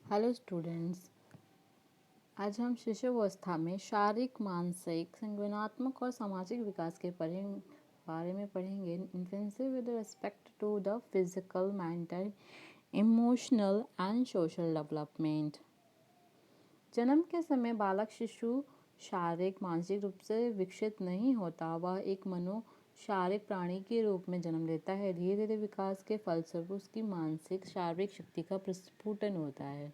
Hello students. आज हम शिशुअवस्था में शारीरिक, मानसिक, संज्ञानात्मक और सामाजिक विकास के बारे में पढ़ेंगे। Infancy with respect to the physical, mental, emotional and social development. जन्म के समय बालक शिशु शारीरिक, मानसिक रूप से विकसित नहीं होता। वह एक शारीरिक प्राणी के रूप में जन्म लेता है। धीरे धीरे विकास के फलस्वरूप उसकी मानसिक, शारीरिक शक्ति का प्रस्फुटन होता है।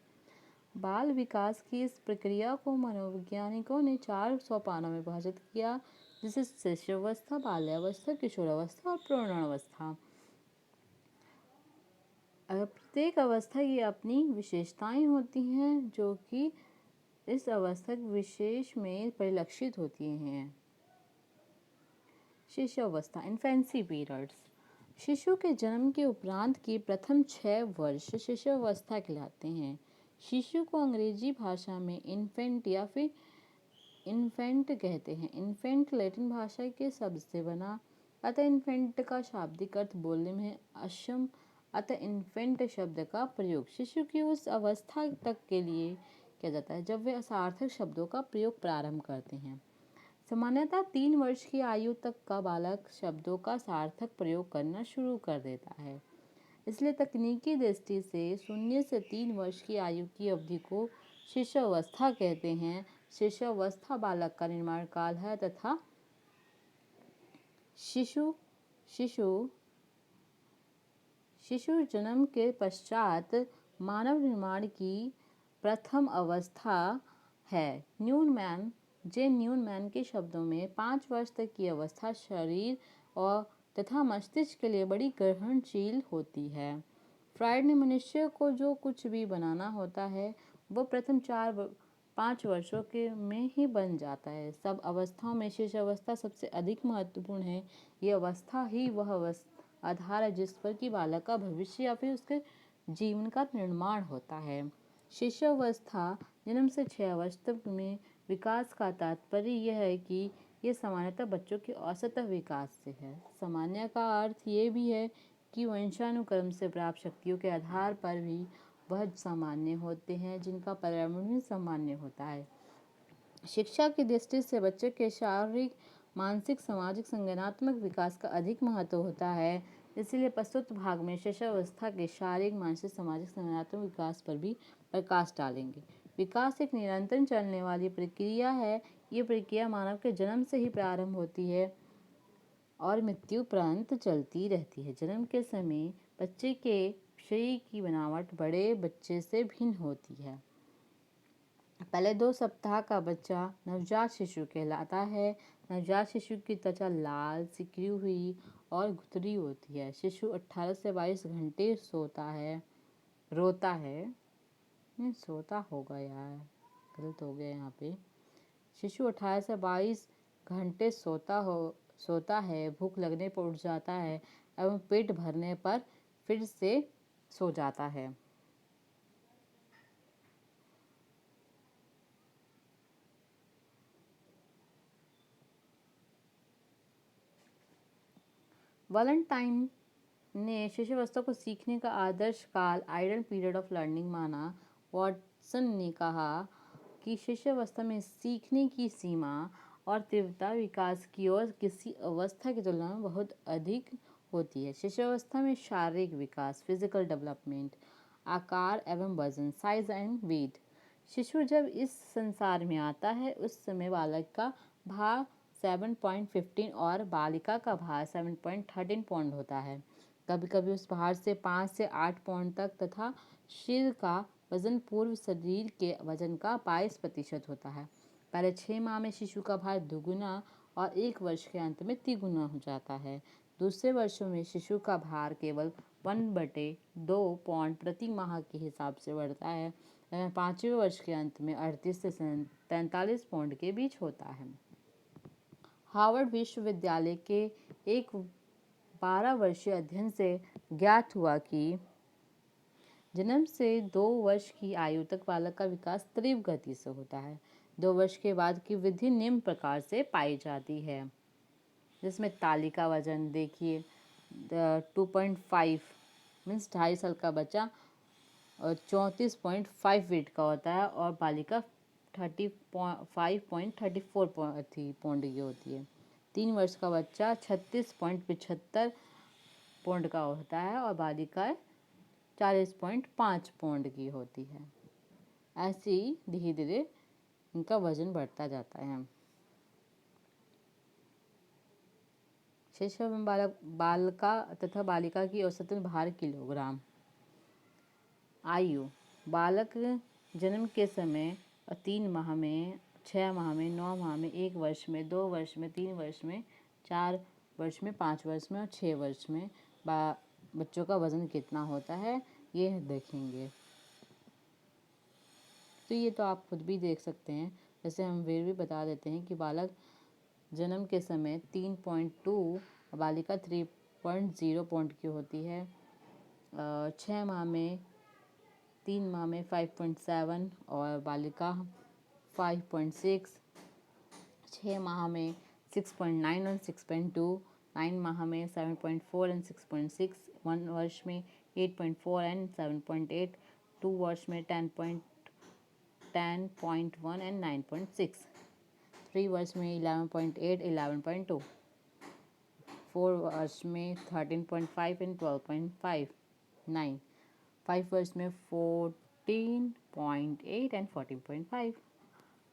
बाल विकास की इस प्रक्रिया को मनोवैज्ञानिकों ने 4 सोपानों में विभाजित किया, जिसे शिशुअवस्था, बाल्यावस्था, किशोरावस्था और प्रौढ़ावस्था। प्रत्येक अवस्था की अपनी विशेषताएं होती हैं, जो कि इस अवस्था विशेष में परिलक्षित होती हैं। शिशुअवस्था, इन्फेंसी पीरियड्स। शिशु के जन्म के उपरांत के प्रथम 6 वर्ष शिशुअवस्था कहलाते हैं। शिशु को अंग्रेजी भाषा में इन्फेंट या फिर इन्फेंट कहते हैं। इन्फेंट लैटिन भाषा के शब्द से बना, अतः इन्फेंट का शाब्दिक अर्थ बोलने में अक्षम, अतः इन्फेंट शब्द का प्रयोग शिशु की उस अवस्था तक के लिए किया जाता है जब वे सार्थक शब्दों का प्रयोग प्रारंभ करते हैं। सामान्यतः 3 वर्ष की आयु तक का बालक शब्दों का सार्थक प्रयोग करना शुरू कर देता है। इसलिए तकनीकी दृष्टि से 0 से 3 वर्ष की आयु की अवधि को शिशुअवस्था कहते हैं। शिशुअवस्था बालक का निर्माण काल है तथा शिशु जन्म के पश्चात मानव निर्माण की प्रथम अवस्था है। न्यूनमैन के शब्दों में 5 वर्ष तक की अवस्था शरीर और तथा मस्तिष्क के लिए बड़ी ग्रहणशील होती है। फ्राइड ने मनुष्य को जो कुछ भी बनाना होता है वो प्रथम 4-5 वर्षों के में ही बन जाता है। सब अवस्थाओं में शिशुअवस्था सबसे अधिक महत्वपूर्ण है। ये अवस्था ही वह आधार है जिस पर कि बालक का भविष्य या फिर उसके जीवन का निर्माण होता है। शिशुअवस्था जन्म से 6 वर्ष तक में विकास का तात्पर्य यह है कि ये सामान्यतः बच्चों के औसत विकास से है। सामान्य का अर्थ ये भी है कि वंशानुक्रम से प्राप्त शक्तियों के आधार पर भी वह सामान्य होते हैं, जिनका पर्यावरण भी सामान्य होता है। शिक्षा की दृष्टि से बच्चे के शारीरिक, मानसिक, सामाजिक, संज्ञानात्मक विकास का अधिक महत्व होता है। इसलिए प्रस्तुत भाग में शिशुअवस्था के शारीरिक, मानसिक, सामाजिक, संज्ञानात्मक विकास पर भी प्रकाश डालेंगे। विकास एक निरंतर चलने वाली प्रक्रिया है। ये प्रक्रिया मानव के जन्म से ही प्रारंभ होती है और मृत्यु पर्यंत चलती रहती है। जन्म के समय बच्चे के शरीर की बनावट बड़े बच्चे से भिन्न होती है। पहले 2 सप्ताह का बच्चा नवजात शिशु कहलाता है। नवजात शिशु की त्वचा लाल, सिकुड़ी हुई और गुथरी होती है। शिशु 18 से 22 घंटे रोता है। यहाँ पे शिशु 18 से 22 घंटे सोता है, भूख लगने पर उठ जाता है एवं पेट भरने पर फिर से सो जाता है। वैलेंटाइन ने शिशुअवस्था को सीखने का आदर्श काल, आइडल पीरियड ऑफ लर्निंग माना। वॉटसन ने कहा कि शिशुअवस्था में सीखने की सीमा और तीव्रता विकास की ओर किसी अवस्था की तुलना में बहुत अधिक होती है। शिशुअवस्था में शारीरिक विकास, फिजिकल डेवलपमेंट, आकार एवं वजन, साइज एंड वेट। शिशु जब इस संसार में आता है उस समय बालक का भार 7.15 और बालिका का भार 7.13 पाउंड होता है। कभी कभी उस भार से 5 से 8 पाउंड तक तथा सिर का वजन पूर्व शरीर के वजन का 22% होता है। पहले 6 माह में शिशु का भार दुगुना और 1 वर्ष के अंत में तिगुना हो जाता है। दूसरे वर्षों में शिशु का भार केवल 1/2 पाउंड प्रति माह के हिसाब से बढ़ता है एवं 5वें वर्ष के अंत में 38 से 43 पाउंड के बीच होता है। हार्वर्ड विश्वविद्यालय के एक 12 वर्षीय अध्ययन से ज्ञात हुआ कि जन्म से 2 वर्ष की आयु तक बालक का विकास तीव्र गति से होता है। 2 वर्ष के बाद की वृद्धि निम्न प्रकार से पाई जाती है, जिसमें ताली का वजन देखिए 2.5 मीन्स 2.5 साल का बच्चा 34.5 वेट का होता है और बालिका 35.34 पौंड की होती है। 3 वर्ष का बच्चा 36.75 पौंड का होता है और बालिका 40.5 पौंड की होती है। ऐसे ही धीरे धीरे इनका वजन बढ़ता जाता है। शिशु एवं बालिका तथा बालिका की औसतन भार किलोग्राम। आयु, बालक जन्म के समय 3 माह में, 6 माह में, 9 माह में, 1 वर्ष में, 2 वर्ष में, 3 वर्ष में, 4 वर्ष में, 5 वर्ष में और 6 वर्ष में बच्चों का वज़न कितना होता है ये देखेंगे। तो ये तो आप खुद भी देख सकते हैं। जैसे हम फिर भी बता देते हैं कि बालक जन्म के समय 3.2, बालिका 3.0 पौंड की होती है। 6 माह में, 3 माह में 5.7 और बालिका 5.6, 6 माह में 6.9 और 6.2, 9 माह में 7.4 एंड 6.6, 1 वर्ष में 8.4 एंड 7.8, 2 वर्ष में 10.1 एंड 9.6, 3 वर्ष में 11.8, 11.2, 4 वर्ष में 13.5 एंड 12.5, 9, 5 वर्ष में 14.8 एंड 14.5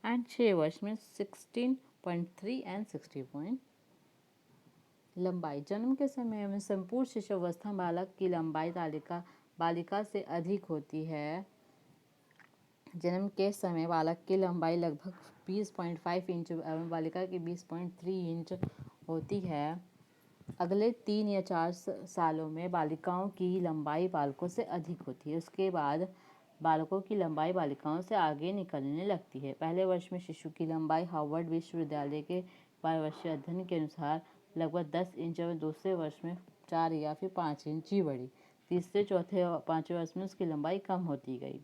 एंड 6 वर्ष में 16.3 एंड 16. लंबाई, जन्म के समय में संपूर्ण शिशुअवस्था बालक की लंबाई बालिका से अधिक होती है। जन्म के समय बालक की लंबाई लगभग 20.5 इंच एवं बालिका की 20.3 इंच होती है। अगले 3 या 4 सालों में बालिकाओं की लंबाई बालकों से अधिक होती है। उसके बाद बालकों की लंबाई बालिकाओं से आगे निकलने लगती है। पहले वर्ष में शिशु की लंबाई हार्वर्ड विश्वविद्यालय के 12 वर्षीय अध्ययन के अनुसार लगभग 10 इंच और दूसरे वर्ष में 4 या फिर 5 इंच ही बढ़ी। तीसरे, चौथे और 5वें वर्ष में उसकी लंबाई कम होती गई।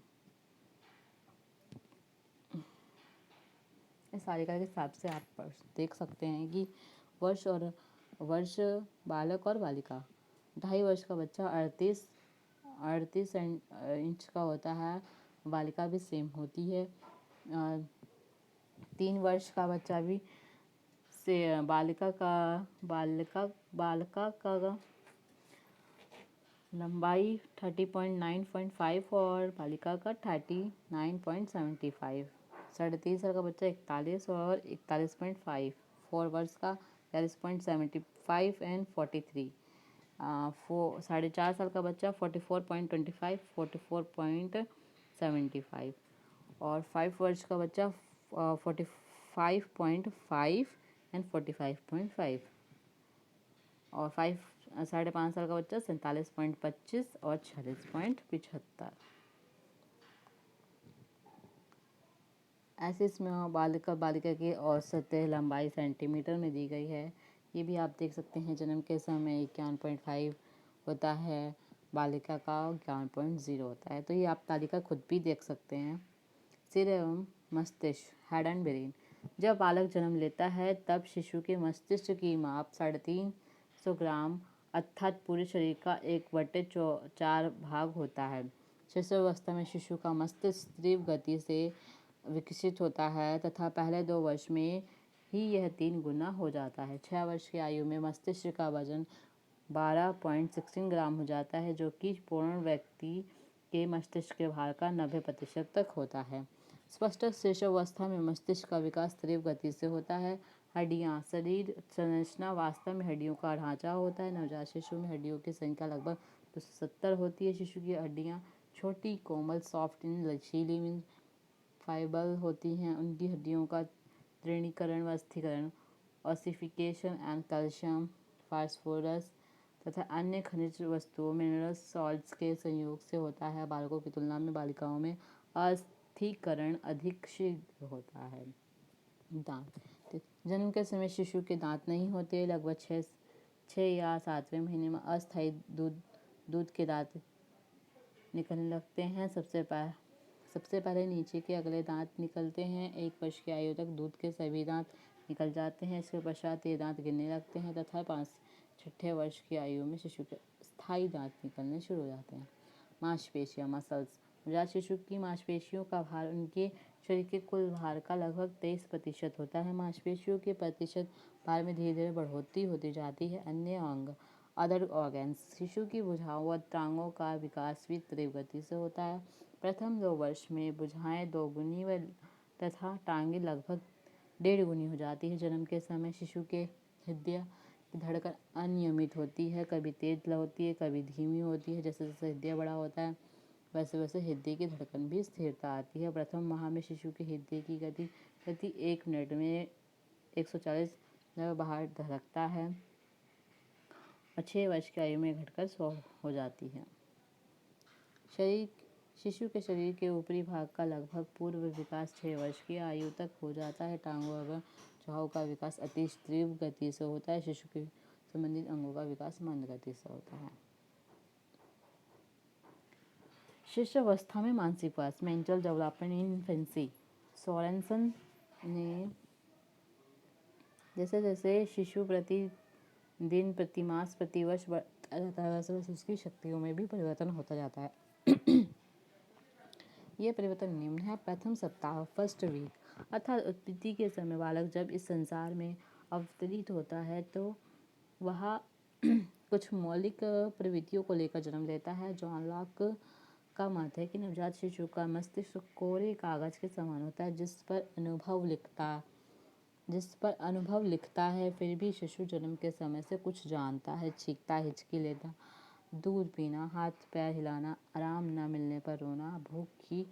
इस तालिका के हिसाब से आप देख सकते हैं कि वर्ष बालक और बालिका। 2.5 वर्ष का बच्चा 38 इंच का होता है, बालिका भी सेम होती है। 3 वर्ष का बच्चा भी से बालिका का लंबाई 30.9.5 और बालिका का 39.75। 3.5 साल का बच्चा 41 और 41.5। 4 वर्ष का 40.75 एंड 43। 4.5 साल का बच्चा 44.25, 44.75 और 5 वर्ष का बच्चा 45.5 एंड 45.5 और 5.5 साल का बच्चा 47.25 और 46.75। ऐसे इसमें बालिका की औसत लंबाई सेंटीमीटर में दी गई है। ये भी आप देख सकते हैं। जन्म के समय 51.5 होता है, बालिका का 51.0 होता है। तो ये आप तालिका खुद भी देख सकते हैं। सिर एवं मस्तिष्क, हेड एंड ब्रेन। जब बालक जन्म लेता है तब शिशु के मस्तिष्क की माप 350 ग्राम अर्थात पूरे शरीर का 1/4 भाग होता है। शिशुअवस्था में शिशु का मस्तिष्क तीव्र गति से विकसित होता है तथा पहले 2 वर्ष में ही यह 3 गुना हो जाता है। 6 वर्ष की आयु में मस्तिष्क का वजन 12.16 ग्राम हो जाता है, जो कि पूर्ण व्यक्ति के मस्तिष्क के भार का 90% तक होता है। स्पष्ट शिशुअवस्था में मस्तिष्क का विकास तीव्र गति से होता है। हड्डियाँ, शरीर संरचना वास्तव में हड्डियों का ढांचा होता है। नवजात शिशु में हड्डियों की संख्या लगभग 270 होती है। शिशु की हड्डियाँ छोटी, कोमल, सॉफ्ट इन लचीली मीन फाइबर होती हैं। उनकी हड्डियों का तृणीकरण व अस्थिकरण ऑसिफिकेशन एंड कैल्शियम, फास्फोरस तथा अन्य खनिज वस्तुओं मिनरल सॉल्ट्स के संयोग से होता है। बालकों की तुलना में बालिकाओं में अस्थिकरण अधिक शीघ्र होता है। दांत, जन्म के समय शिशु के दांत नहीं होते। लगभग 6 या 7वें महीने में अस्थायी दूध के दांत निकलने लगते हैं। सबसे पहले नीचे के अगले दांत निकलते हैं। 1 वर्ष की आयु तक दूध के सभी दांत निकल जाते हैं। इसके पश्चात ये दांत गिरने लगते हैं तथा 6ठे वर्ष की आयु में शिशु के स्थायी दांत निकलने शुरू हो जाते हैं। मांसपेशियाँ, मसल्स, नवजात शिशु की मांसपेशियों का भार उनके शरीर के कुल भार का लगभग 23% होता है। मांसपेशियों के प्रतिशत भार में धीरे धीरे बढ़ोतरी होती जाती है। अन्य अंग अदर ऑर्गन्स। शिशु की भुजाओं व टांगों का विकास भी तीव्र गति से होता है। प्रथम 2 वर्ष में भुजाएं दोगुनी व तथा टांगें लगभग 1.5 गुनी हो जाती है। जन्म के समय शिशु के हृदय की धड़कन अनियमित होती है, कभी तेज होती है, कभी धीमी होती है। जैसे जैसे हृदय बड़ा होता है वैसे वैसे हृदय की धड़कन भी स्थिरता आती है। प्रथम माह में शिशु के हृदय की गति प्रति 1 मिनट में 140 बार धड़कता है और 6 वर्ष की आयु में घटकर 100 हो जाती है। शिशु के शरीर के ऊपरी भाग का लगभग पूर्व विकास 6 वर्ष की आयु तक हो जाता है। टांगों एवं भुजाओं का विकास अति तीव्र गति से होता है। शिशु के संबंधित अंगों का विकास मंद गति से होता है। शिशुअवस्था में मानसिक विकास, mental development in infancy. Sorenson ने जैसे जैसे शिशु प्रति दिन, प्रति मास, प्रति वर्ष बढ़ता जाता है वैसे वैसे उसकी शक्तियों में भी परिवर्तन होता जाता है। ये परिवर्तन निम्न है। प्रथम सप्ताह, फर्स्ट वीक, अर्थात उत्पत्ति के समय बालक जब इस संसार में अवतरित होता है तो वह कुछ मौलिक प्रवृत्तियों को लेकर जन्म लेता है। जॉन लॉक का मत है कि नवजात शिशु का मस्तिष्क कोरे कागज के समान होता है जिस पर अनुभव लिखता है। फिर भी शिशु जन्म के समय से कुछ जानता है, चीखता, हिचकी लेता, दूध पीना, हाथ पैर हिलाना, आराम न मिलने पर रोना, भूख की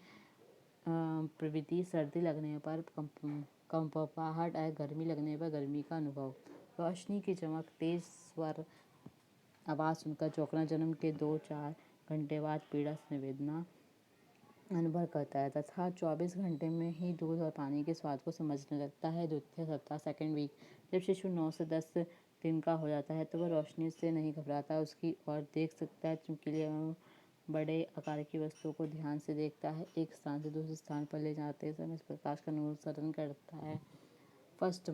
प्रवृत्ति, सर्दी लगने पर कंपकंपाहट, गर्मी लगने पर गर्मी का अनुभव, रोशनी की चमक, तेज स्वर आवाज़ सुनकर चौंकना, जन्म के 2-4 घंटे बाद पीड़ा संवेदना अनुभव करता है तथा 24 घंटे में ही दूध और पानी के स्वाद को समझने लगता है। द्वितीय सप्ताह, सेकेंड वीक, जब शिशु 9 से 10 दिन का हो जाता है तो वह रोशनी से नहीं घबराता, उसकी ओर देख सकता है, चमकीले एवं बड़े आकार की वस्तुओं को ध्यान से देखता है, एक स्थान से दूसरे स्थान पर ले जाते समय प्रकाश का अनुसरण करता है। फर्स्ट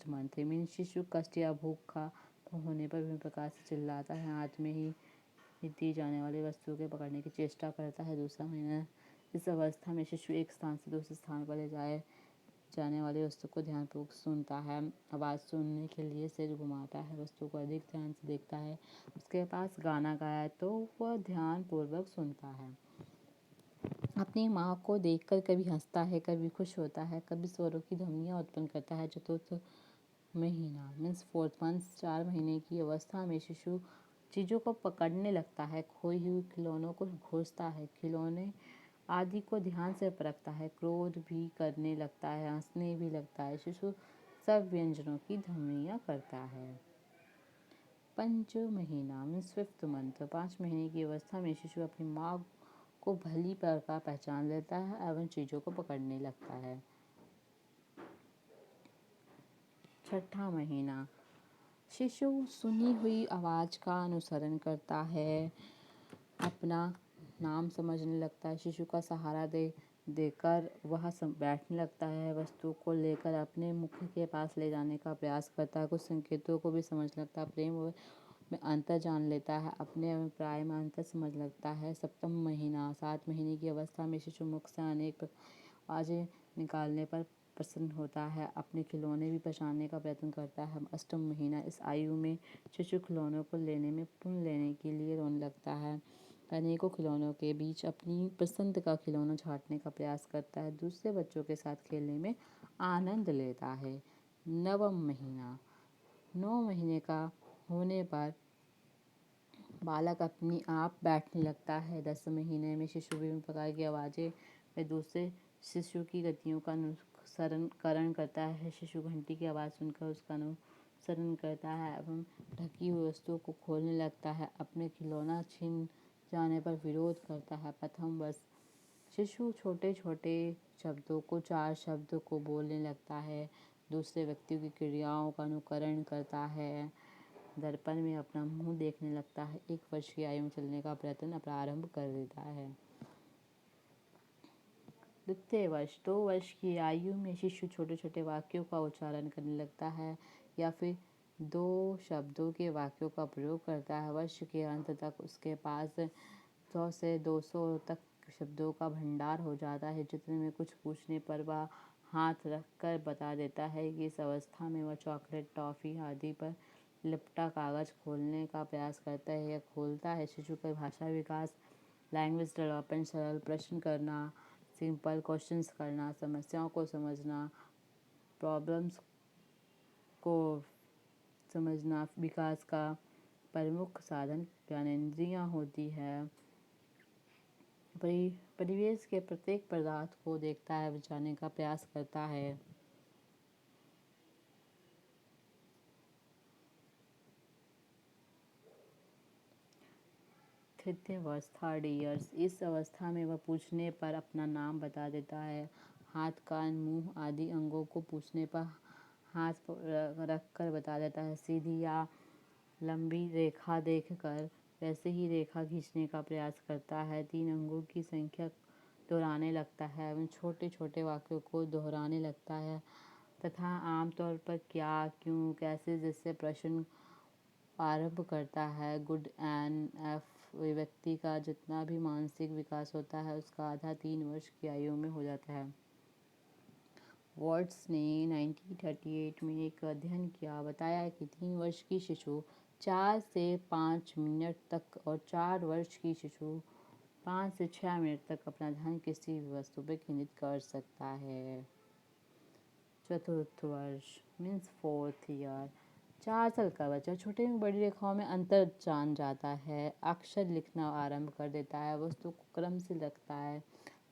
मंथ मीन शिशु कष्ट या भूखा होने पर विभिन्न प्रकार से चिल्लाता है, हाथ में ही दी जाने वाली वस्तुओं के पकड़ने की चेष्टा करता है। दूसरा महीना, इस अवस्था में शिशु एक स्थान से दूसरे स्थान पर ले जाने वाली वस्तु को ध्यानपूर्वक सुनता है, आवाज़ सुनने के लिए सिर घुमाता है, वस्तु को अधिक ध्यान से देखता है। उसके पास गाना गाया तो वह ध्यानपूर्वक सुनता है। अपनी माँ को देखकर कभी हंसता है, कभी खुश होता है, कभी स्वरों की ध्वनियाँ उत्पन्न करता है। चतुर्थ महीना मीन्स 4th मंथ, 4 महीने की अवस्था में शिशु चीज़ों को पकड़ने लगता है, खोई हुई खिलौनों को खोजता है, खिलौने आदि को ध्यान से परखता है, क्रोध भी करने लगता है, हंसने भी लगता है। शिशु सब व्यंजनों की ध्वनियाँ करता है। पंच महीना मीन्स 5th मंथ, 5 महीने की अवस्था में शिशु अपनी माँ को भली प्रकार पहचान लेता है एवं चीज़ों को पकड़ने लगता है। छठा महीना, शिशु सुनी हुई आवाज़ का अनुसरण करता है, अपना नाम समझने लगता है, शिशु का सहारा देकर वह बैठने लगता है, वस्तु को लेकर अपने मुख के पास ले जाने का प्रयास करता है, कुछ संकेतों को भी समझ लगता है, प्रेम में अंतर जान लेता है, अपने अभिप्राय में अंतर समझ लगता है। सप्तम महीना, 7 महीने की अवस्था में शिशु मुख से अनेक आवाज़ें निकालने पर प्रसन्न होता है, अपने खिलौने भी पहचानने का प्रयत्न करता है। अष्टम महीना, इस आयु में शिशु खिलौनों को लेने में पुण्य लेने के लिए रोने लगता है, अनेकों खिलौनों के बीच अपनी पसंद का खिलौना छांटने का प्रयास करता है, दूसरे बच्चों के साथ खेलने में आनंद लेता है। नवम महीना, 9 महीने का होने पर बालक अपने आप बैठने लगता है। 10 महीने में शिशु विभिन्न प्रकार की आवाज़ें व दूसरे शिशु की गतियों का अनुकरण करता है। शिशु घंटी की आवाज़ सुनकर उसका अनुसरण करता है एवं ढकी हुई वस्तुओं को खोलने लगता है, अपने खिलौना छीन जाने पर विरोध करता है। प्रथम वर्ष, शिशु छोटे छोटे शब्दों को 4 शब्द को बोलने लगता है, दूसरे व्यक्तियों की क्रियाओं का अनुकरण करता है, दर्पण में अपना मुंह देखने लगता है, 1 वर्ष की आयु में चलने का प्रयत्न प्रारंभ कर देता है। द्वितीय वर्ष, 2 वर्ष की आयु में शिशु छोटे छोटे वाक्यों का उच्चारण करने लगता है या फिर 2 शब्दों के वाक्यों का प्रयोग करता है। वर्ष के अंत तक उसके पास 100 से 200 तक शब्दों का भंडार हो जाता है। चित्र में कुछ पूछने पर वह हाथ रखकर बता देता है कि इस अवस्था में वह चॉकलेट, टॉफ़ी आदि पर लिपटा कागज़ खोलने का प्रयास करता है या खोलता है। शिशु का भाषा विकास, लैंग्वेज डेवलपमेंट, सरल प्रश्न करना, सिंपल क्वेश्चंस करना, समस्याओं को समझना, प्रॉब्लम्स को समझना विकास का प्रमुख साधन ज्ञानेंद्रियाँ होती है। परिवेश के प्रत्येक पदार्थ को देखता है, बचाने का प्रयास करता है। तृतीय अवस्था डियर्स। इस अवस्था में वह पूछने पर अपना नाम बता देता है। हाथ, कान, मुंह आदि अंगों को पूछने पर हाथ रख कर बता देता है। सीधी या लंबी रेखा देखकर वैसे ही रेखा खींचने का प्रयास करता है। 3 अंगों की संख्या दोहराने लगता है एवं छोटे छोटे वाक्यों को दोहराने लगता है तथा आमतौर पर क्या, क्यों, कैसे जैसे प्रश्न आरंभ करता है। गुड एन एफ व्यक्ति का जितना भी मानसिक विकास होता है उसका आधा 3 वर्ष की आयु में हो जाता है। वर्ड्स ने 1938 में एक अध्ययन किया, बताया कि 3 वर्ष की शिशु 4 से 5 मिनट तक और 4 वर्ष की शिशु 5 से 6 मिनट तक अपना ध्यान किसी भी वस्तु पर केंद्रित कर सकता है। चतुर्थ वर्ष मीन्स 4th ईयर। 4 साल का बच्चा छोटे में बड़ी रेखाओं में अंतर जान जाता है, अक्षर लिखना आरंभ कर देता है, वस्तु को क्रम से रखता है,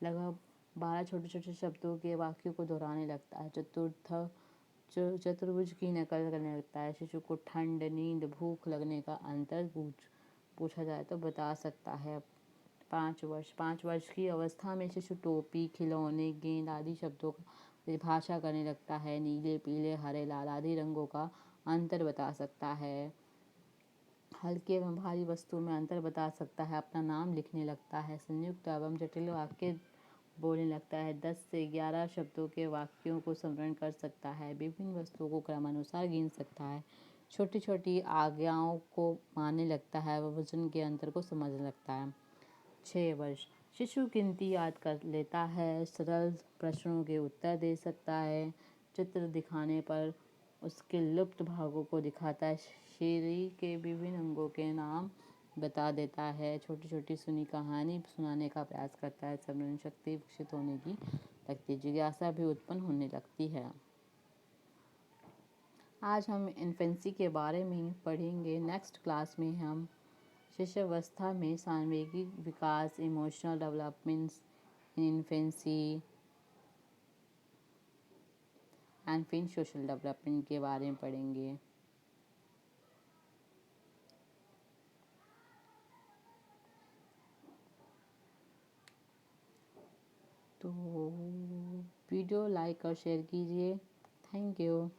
लगभग 12 छोटे छोटे शब्दों के वाक्यों को दोहराने लगता है। चतुर्भुज की नकल करने लगता है। शिशु को ठंड, नींद, भूख लगने का अंतर पूछा जाए तो बता सकता है। 5 वर्ष की अवस्था में शिशु टोपी, खिलौने, गेंद आदि शब्दों का परिभाषा करने लगता है। नीले, पीले, हरे, लाल आदि रंगों का अंतर बता सकता है। हल्के एवं भारी वस्तु में अंतर बता सकता है। अपना नाम लिखने लगता है। संयुक्त एवं जटिल वाक्य बोलने लगता है। 10 से 11 शब्दों के वाक्यों को स्मरण कर सकता है। विभिन्न वस्तुओं को क्रमानुसार गिन सकता है। छोटी छोटी आज्ञाओं को मानने लगता है। वह वजन के अंतर को समझने लगता है। 6 वर्ष शिशु गिनती याद कर लेता है, सरल प्रश्नों के उत्तर दे सकता है, चित्र दिखाने पर उसके लुप्त भागों को दिखाता है, शरीर के विभिन्न अंगों के नाम बता देता है, छोटी छोटी सुनी कहानी सुनाने का प्रयास करता है। स्मरण शक्ति विकसित होने की लगती, जिज्ञासा भी उत्पन्न होने लगती है। आज हम इन्फेंसी के बारे में पढ़ेंगे। नेक्स्ट क्लास में हम शिशुअवस्था में सांवेगिक विकास, emotional developments in infancy and फिर सोशल डेवलपमेंट के बारे में पढ़ेंगे। तो वीडियो लाइक और शेयर कीजिए। Thank you.